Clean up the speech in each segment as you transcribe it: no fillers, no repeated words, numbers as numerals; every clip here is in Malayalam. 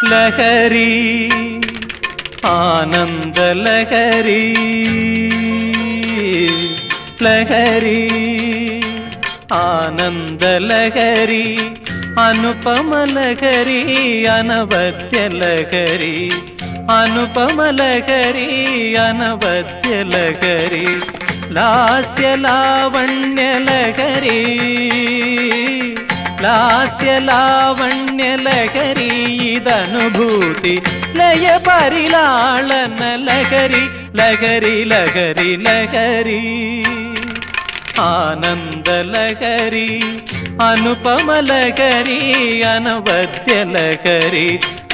ലഹരി ആനന്ദലഹരി ലഹരി ആനന്ദലഹരി അനുപമലഹരി അനവദ്യലഹരി അനുപമലഹരി അനവദ്യലഹരി ലാസ്യലാവണ്യലഹരി ലാസ്യലാവണ്യലഹരി ഇതനുഭൂതി ലയപരിലാളന ലഹരി ലഹരി ലഹരി ലഹരി ആനന്ദലഹരി അനുപമലഹരി അനവദ്യലഹരി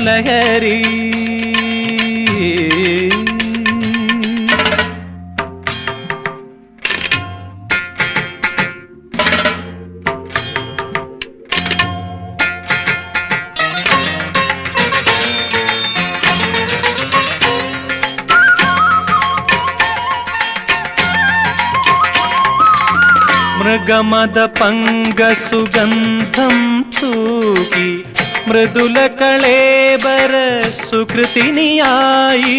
ലഹരി മൃഗമദ പങ്കസുഗന്ധം തൂകി മൃദുല കളേബര സുകൃതിനിയായി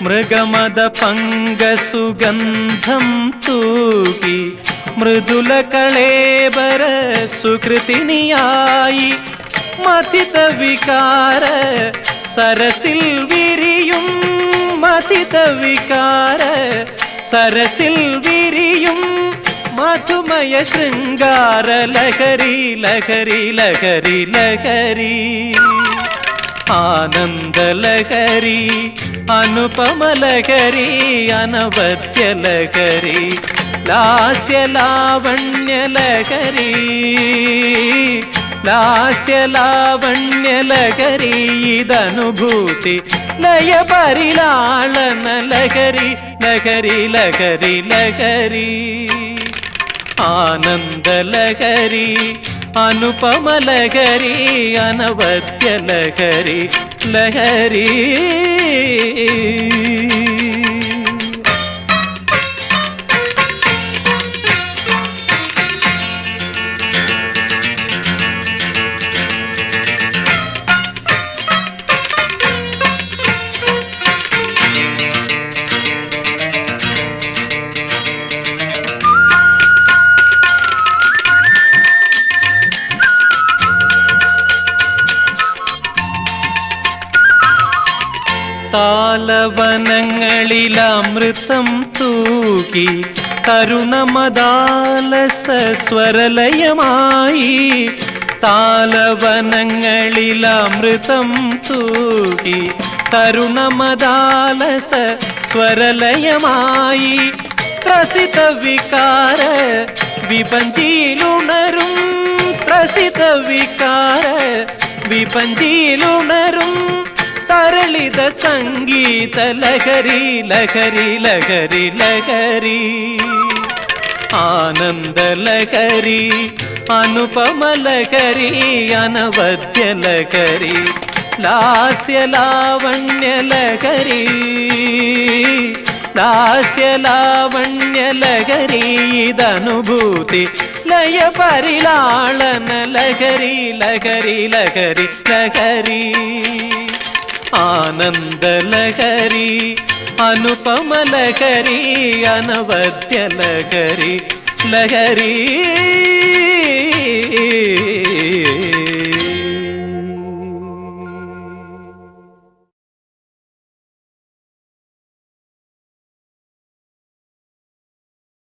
മൃഗമദ പങ്കസുഗന്ധം തൂകി മൃദുല കളേബര സുകൃതിനിയായി മഥിത വികാര സരസിൽ വിരിയും മഥിത വികാര സരസിൽ വിരിയും മധുമയ ശൃംഗാര ലഹരി ലഹരി ലഹരി ലഹരി ആനന്ദലഹരി അനുപമലഹരി അനവദ്യലഹരി ലാസ്യലാവണ്യലഹരി ലാസ്യലാവണ്യലഹരി ഇതനുഭൂതി ലയപരിലാളന ലഹരി ലഹരി ലഹരി ലഹരി ആനന്ദലഹരി അനുപമലഹരി അനവദ്യലഹരി ലഹരി താലവനങ്ങളിലമൃതം തൂകി കരുണമദാലസ സ്വരലയമായി താലവനങ്ങളിലമൃതം തൂകി കരുണമദാലസ സ്വരലയമായി ത്രസിത വികാര വിപഞ്ചിയിലുണരും ത്രസിത വികാര വിപഞ്ചിയിലുണരും തരളിത സംഗീത ലഹരി ലഹരി ലഹരി ലഹരി ആനന്ദലഹരി അനുപമലഹരി അനവദ്യലഹരി ലാസ്യലാവണ്യലഹരി ലാസ്യലാവണ്യലഹരി ഇതനുഭൂതി ലയപരിലാളന ലഹരി ലഹരി ലഹരി ലഹരി ആനന്ദലഹരി അനുപമലഹരി അനവദ്യലഹരി ലഹരി